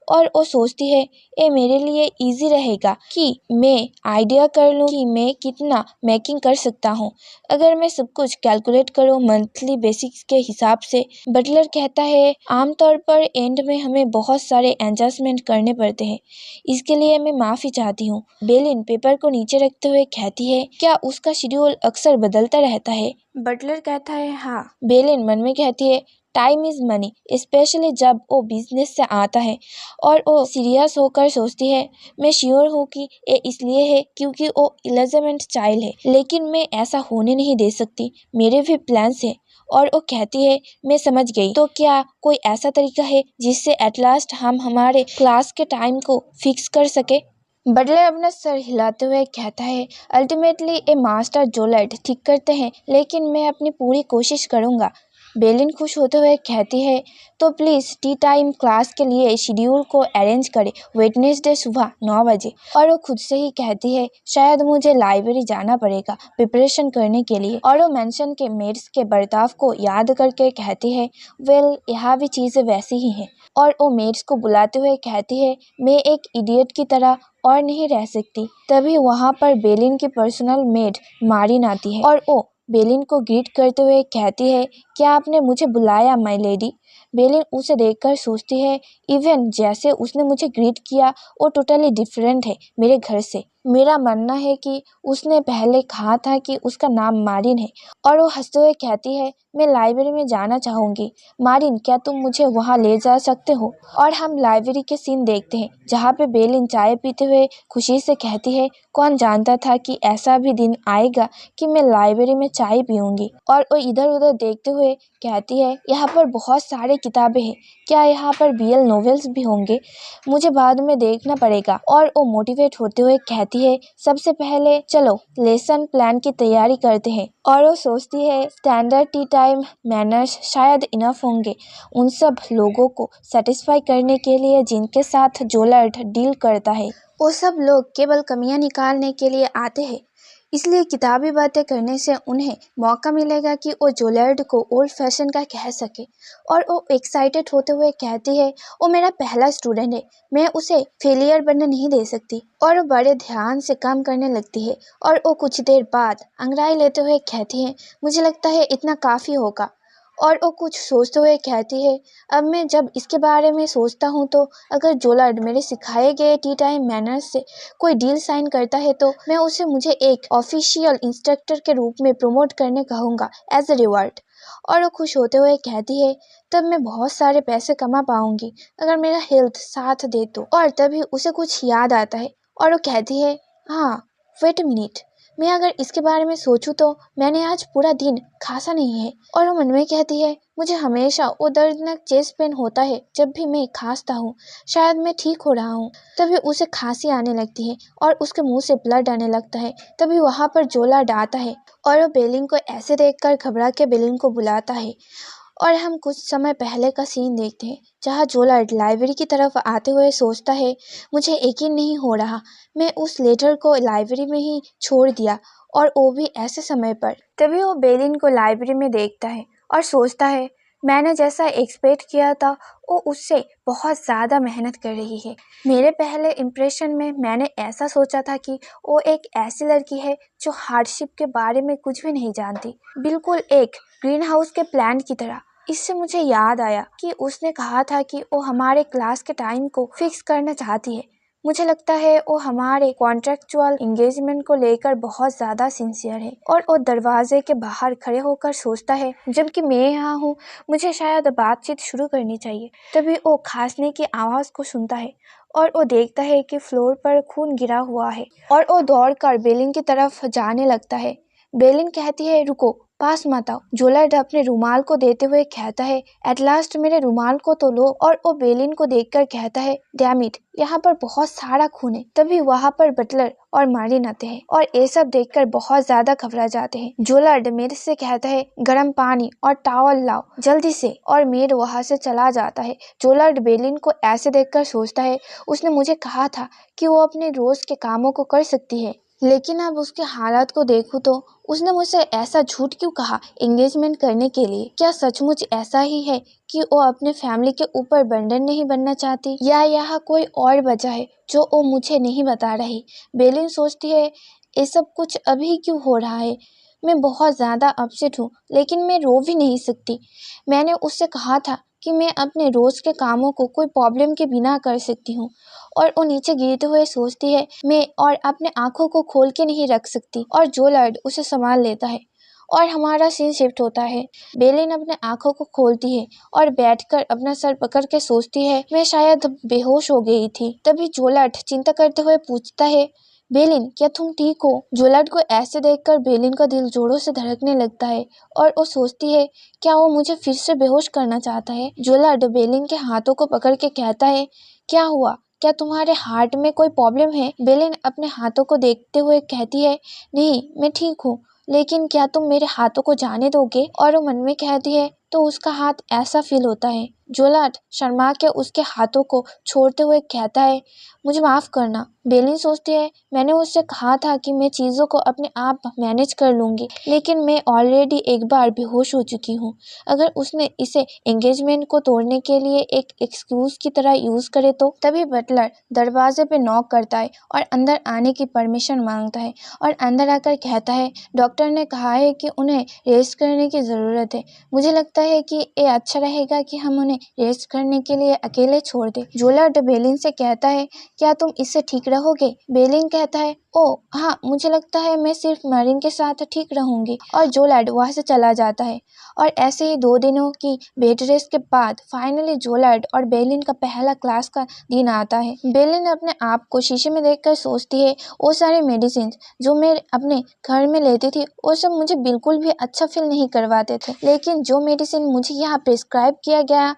और वो सोचती है, ये मेरे लिए इजी रहेगा कि मैं आइडिया कर लूँ कि मैं कितना मेकिंग कर सकता हूँ अगर मैं सब कुछ कैलकुलेट करूँ मंथली बेसिक्स के हिसाब से। बटलर कहता है, आमतौर पर एंड में हमें बहुत सारे एडजस्टमेंट करने पड़ते हैं, इसके लिए मैं माफ़ी चाहती हूँ। बेलिन पेपर को नीचे रखते हुए कहती है, क्या उसका शेड्यूल अक्सर बदलता रहता है? बटलर कहता है, हाँ। बेलिन मन में कहती है, टाइम इज़ मनी, स्पेशली जब वो बिजनेस से आता है। और वो सीरियस होकर सोचती है, मैं श्योर हूँ कि ये इसलिए है क्योंकि वो इलिजिबेट चाइल्ड है, लेकिन मैं ऐसा होने नहीं दे सकती, मेरे भी प्लान्स हैं। और वो कहती है, मैं समझ गई, तो क्या कोई ऐसा तरीका है जिससे एट लास्ट हम हमारे क्लास के टाइम को फिक्स कर सके? बटलर अपना सर हिलाते हुए कहता है, अल्टीमेटली ए मास्टर जोलार्ड ठीक करते हैं, लेकिन मैं अपनी पूरी कोशिश करूँगा। बेलिन खुश होते हुए कहती है, तो प्लीज़ टी टाइम क्लास के लिए शेड्यूल को अरेंज करें वेडनेसडे सुबह 9 बजे। और वो खुद से ही कहती है, शायद मुझे लाइब्रेरी जाना पड़ेगा प्रिपरेशन करने के लिए। और वो मेंशन के मेड्स के बर्ताव को याद करके कहती है, यहाँ भी चीज़ें वैसी ही हैं। और वो मेड्स को बुलाते हुए कहती है, मैं एक इडियट की तरह और नहीं रह सकती। तभी वहाँ पर बेलिन की पर्सनल मेड मारिन आती है और वो बेलिन को ग्रीट करते हुए कहती है, क्या आपने मुझे बुलाया माय लेडी? बेलिन उसे देखकर सोचती है, इवन जैसे उसने मुझे ग्रीट किया वो टोटली डिफरेंट है मेरे घर से। मेरा मानना है कि उसने पहले कहा था कि उसका नाम मारिन है। और वो हंसते हुए कहती है, मैं लाइब्रेरी में जाना चाहूँगी। मारिन, क्या तुम मुझे वहाँ ले जा सकते हो? और हम लाइब्रेरी के सीन देखते हैं जहाँ पे बेलिन चाय पीते हुए खुशी से कहती है, कौन जानता था कि ऐसा भी दिन आएगा कि मैं लाइब्रेरी में चाय पीऊँगी। और वो इधर उधर देखते हुए कहती है, यहाँ पर बहुत सारे किताबें हैं, क्या यहाँ पर BL नॉवेल्स भी होंगे? मुझे बाद में देखना पड़ेगा। और वो मोटिवेट होते हुए कहती है, सबसे पहले चलो लेसन प्लान की तैयारी करते हैं। और वो सोचती है, स्टैंडर्ड टी टाइम मैनर्स शायद इनफ होंगे उन सब लोगों को सेटिस्फाई करने के लिए जिनके साथ जोलार्ड डील करता है। वो सब लोग केवल कमियां निकालने के लिए आते हैं, इसलिए किताबी बातें करने से उन्हें मौका मिलेगा कि वो जोलार्ड को ओल्ड फैशन का कह सके। और वो एक्साइटेड होते हुए कहती है, वो मेरा पहला स्टूडेंट है, मैं उसे फेलियर बनने नहीं दे सकती। और वो बड़े ध्यान से काम करने लगती है और वो कुछ देर बाद अंगड़ाई लेते हुए कहती है, मुझे लगता है इतना काफ़ी होगा। और वो कुछ सोचते हुए कहती है, अब मैं जब इसके बारे में सोचता हूँ तो अगर जोलार्ड मेरे सिखाए गए टी टाइम मैनर्स से कोई डील साइन करता है तो मैं उसे मुझे एक ऑफिशियल इंस्ट्रक्टर के रूप में प्रमोट करने कहूँगा एज ए रिवार्ड। और वो खुश होते हुए कहती है, तब मैं बहुत सारे पैसे कमा पाऊंगी अगर मेरा हेल्थ साथ दे तो। और तभी उसे कुछ याद आता है और वो कहती है, हाँ, वेट अ मिनट, मैं अगर इसके बारे में सोचूं तो मैंने आज पूरा दिन खांसा नहीं है। और वो मन में कहती है, मुझे हमेशा वो दर्दनाक चेस्ट पेन होता है जब भी मैं खांसता हूँ। शायद मैं ठीक हो रहा हूँ। तभी उसे खांसी आने लगती है और उसके मुंह से ब्लड आने लगता है। तभी वहाँ पर जोलार्ड आता है और वो बेलिन को ऐसे देखकर घबरा के बेलिन को बुलाता है। और हम कुछ समय पहले का सीन देखते हैं जहाँ जोलार्ड लाइब्रेरी की तरफ आते हुए सोचता है, मुझे यकीन नहीं हो रहा, मैं उस लेटर को लाइब्रेरी में ही छोड़ दिया, और वो भी ऐसे समय पर। तभी वो बेलिन को लाइब्रेरी में देखता है और सोचता है, मैंने जैसा एक्सपेक्ट किया था वो उससे बहुत ज़्यादा मेहनत कर रही है। मेरे पहले इम्प्रेशन में मैंने ऐसा सोचा था कि वो एक ऐसी लड़की है जो हार्डशिप के बारे में कुछ भी नहीं जानती, बिल्कुल एक ग्रीन हाउस के प्लांट की तरह। इससे मुझे याद आया कि उसने कहा था कि वो हमारे क्लास के टाइम को फिक्स करना चाहती है। मुझे लगता है वो हमारे कॉन्ट्रेक्चुअल एंगेजमेंट को लेकर बहुत ज़्यादा सिंसियर है। और वो दरवाजे के बाहर खड़े होकर सोचता है, जबकि मैं यहाँ हूँ, मुझे शायद बातचीत शुरू करनी चाहिए। तभी वो खांसने की आवाज़ को सुनता है और वो देखता है कि फ्लोर पर खून गिरा हुआ है और वो दौड़कर बेलिन की तरफ जाने लगता है। बेलिन कहती है, रुको, पास मत आओ। जोलार्ड अपने रुमाल को देते हुए कहता है, एट लास्ट मेरे रुमाल को तो लो। और वो बेलिन को देखकर कहता है, डैम इट, यहाँ पर बहुत सारा खून है। तभी वहाँ पर बटलर और मारिन आते हैं और ये सब देखकर बहुत ज्यादा घबरा जाते हैं। जोलार्ड मेड से कहता है, गर्म पानी और टॉवल लाओ जल्दी से, और मेड वहाँ से चला जाता है। जोलार्ड बेलिन को ऐसे देखकर सोचता है, उसने मुझे कहा था कि वो अपने रोज के कामों को कर सकती है, लेकिन अब उसके हालात को देखूं तो उसने मुझसे ऐसा झूठ क्यों कहा एंगेजमेंट करने के लिए? क्या सचमुच ऐसा ही है कि वो अपने फैमिली के ऊपर बर्डन नहीं बनना चाहती, या यह कोई और वजह है जो वो मुझे नहीं बता रही? बेलिन सोचती है, ये सब कुछ अभी क्यों हो रहा है? मैं बहुत ज़्यादा अपसेट हूँ, लेकिन मैं रो भी नहीं सकती। मैंने उससे कहा था कि मैं अपने रोज़ के कामों को कोई प्रॉब्लम के बिना कर सकती हूँ। और वो नीचे गिरते हुए सोचती है, मैं और अपने आँखों को खोल के नहीं रख सकती। और जोलार्ड उसे संभाल लेता है और हमारा सीन शिफ्ट होता है। बेलिन अपने आँखों को खोलती है और बैठकर अपना सर पकड़ के सोचती है, मैं शायद बेहोश हो गई थी। तभी जोलार्ड चिंता करते हुए पूछता है, बेलिन, क्या तुम ठीक हो? जोलार्ड को ऐसे देखकर बेलिन का दिल जोरों से धड़कने लगता है और वो सोचती है, क्या वो मुझे फिर से बेहोश करना चाहता है? जोलार्ड बेलिन के हाथों को पकड़ के कहता है, क्या हुआ? क्या तुम्हारे हार्ट में कोई प्रॉब्लम है? बेलिन अपने हाथों को देखते हुए कहती है, नहीं, मैं ठीक हूँ, लेकिन क्या तुम मेरे हाथों को जाने दोगे? और वो मन में कहती है, तो उसका हाथ ऐसा फील होता है। जोलार्ड शर्मा के उसके हाथों को छोड़ते हुए कहता है, मुझे माफ़ करना। बेलिन सोचती है, मैंने उससे कहा था कि मैं चीज़ों को अपने आप मैनेज कर लूँगी, लेकिन मैं ऑलरेडी एक बार बेहोश हो चुकी हूँ। अगर उसने इसे एंगेजमेंट को तोड़ने के लिए एक एक्सक्यूज़ की तरह यूज़ करे तो? तभी बटलर दरवाजे पे नॉक करता है और अंदर आने की परमिशन मांगता है और अंदर आकर कहता है, डॉक्टर ने कहा है कि उन्हें रेस्ट करने की ज़रूरत है। मुझे लगता है कि ये अच्छा रहेगा कि हम उन्हें रेस्ट करने के लिए अकेले छोड़ दें। जोलार्ड बेलिन से कहता है, क्या तुम इससे ठीक रहोगे? बेलिन कहता है, ओह हाँ, मुझे लगता है मैं सिर्फ मारिन के साथ ठीक रहूंगी। और जोलार्ड वहाँ से चला जाता है। और ऐसे ही 2 दिनों की बेड रेस्ट के बाद फाइनली जोलार्ड और बेलिन का पहला क्लास का दिन आता है। बेलिन अपने आप को शीशे में देखकर सोचती है, वो सारे मेडिसिन जो मैं अपने घर में लेती थी वो सब मुझे बिल्कुल भी अच्छा फील नहीं करवाते थे, लेकिन जो मेडिसिन मुझे यहाँ प्रिस्क्राइब किया गया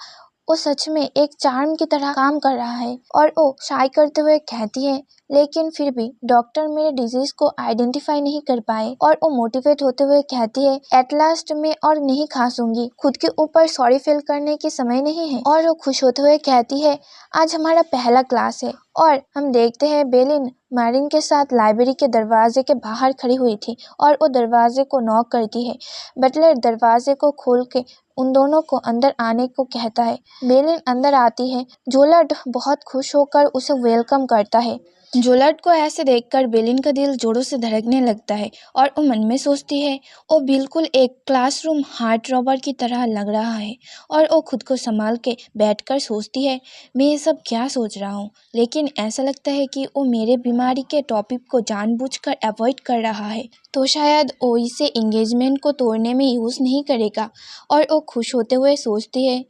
वो सच में एक चार्म की तरह काम कर रहा है। और वो शाय करते हुए कहती है, लेकिन फिर भी डॉक्टर मेरे डिजीज को आइडेंटिफाई नहीं कर पाए। और वो मोटिवेट होते हुए कहती है, एट लास्ट मैं और नहीं खांसूंगी। खुद के ऊपर सॉरी फील करने की समय नहीं है। और वो खुश होते हुए कहती है, आज हमारा पहला क्लास है। और हम देखते हैं बेलिन मारिन के साथ लाइब्रेरी के दरवाजे के बाहर खड़ी हुई थी और वो दरवाजे को नॉक करती है। बटलर दरवाजे को खोल के उन दोनों को अंदर आने को कहता है। बेलिन अंदर आती है। जोलार्ड बहुत खुश होकर उसे वेलकम करता है। जोलार्ड को ऐसे देखकर बेलिन का दिल जोरों से धड़कने लगता है और वो मन में सोचती है, वो बिल्कुल एक क्लासरूम हार्ट रॉबर की तरह लग रहा है। और वो खुद को संभाल के बैठकर सोचती है, मैं ये सब क्या सोच रहा हूँ, लेकिन ऐसा लगता है कि वो मेरे बीमारी के टॉपिक को जानबूझकर अवॉइड कर रहा है, तो शायद वो इसे एंगेजमेंट को तोड़ने में यूज़ नहीं करेगा। और वो खुश होते हुए सोचती है,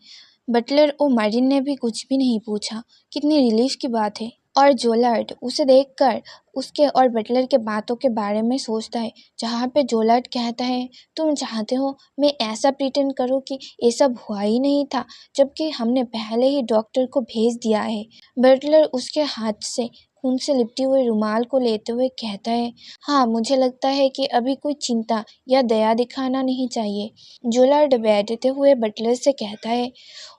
बटलर और मारिन ने भी कुछ भी नहीं पूछा, कितनी रिलीफ की बात है। और जोलार्ड उसे देखकर उसके और बटलर के बातों के बारे में सोचता है, जहाँ पे जोलार्ड कहता है, तुम चाहते हो मैं ऐसा प्रिटेंड करूँ कि ये सब हुआ ही नहीं था, जबकि हमने पहले ही डॉक्टर को भेज दिया है। बटलर उसके हाथ से खून से लिपटी हुई रुमाल को लेते हुए कहता है, हाँ मुझे लगता है कि अभी कोई चिंता या दया दिखाना नहीं चाहिए। जोलार्ड बैठते हुए बटलर से कहता है,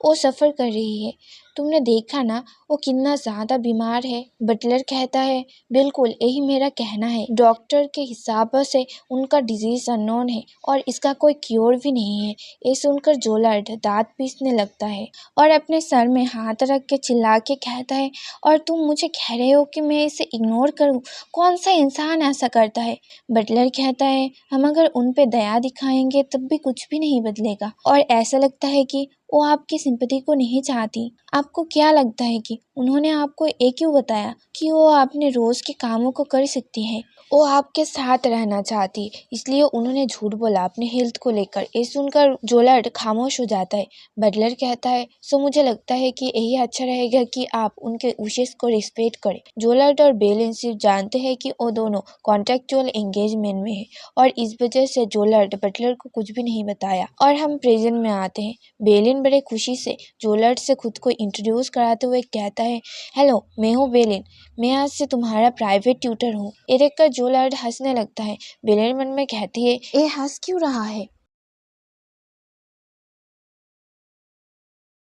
वो सफ़र कर रही है, तुमने देखा ना वो कितना ज़्यादा बीमार है। बटलर कहता है, बिल्कुल यही मेरा कहना है। डॉक्टर के हिसाब से उनका डिजीज़ अननोन है और इसका कोई क्योर भी नहीं है। ये सुनकर जोलार्ड दांत पीसने लगता है और अपने सर में हाथ रख के चिल्ला के कहता है, और तुम मुझे कह रहे हो कि मैं इसे इग्नोर करूं? कौन सा इंसान ऐसा करता है? बटलर कहता है, हम अगर उन पे दया दिखाएंगे तब भी कुछ भी नहीं बदलेगा और ऐसा लगता है कि वो आपकी सिंपैथी को नहीं चाहती। आपको क्या लगता है कि उन्होंने आपको ये क्यों बताया कि वो अपने रोज के कामों को कर सकती है? वो आपके साथ रहना चाहती, इसलिए उन्होंने झूठ बोला अपने हेल्थ को लेकर। ये सुनकर जोलार्ड खामोश हो जाता है। बटलर कहता है, सो मुझे लगता है कि यही अच्छा रहेगा कि आप उनके विशेष को रिस्पेक्ट करें। जोलार्ड और बेलिन सिर्फ जानते हैं कि वो दोनों कॉन्ट्रेक्चुअल एंगेजमेंट में है और इस वजह से जोलार्ड बटलर को कुछ भी नहीं बताया। और हम प्रेजेंट में आते हैं। बेलिन बड़े खुशी से जोलार्ड से खुद को इंट्रोड्यूस कराते हुए कहता है, हेलो मैं हूँ बेलिन, मैं आज से तुम्हारा प्राइवेट ट्यूटर हूँ। ये देखकर जोलार्ड हंसने लगता है। बेलिन मन में कहती है, ये हंस क्यों रहा है?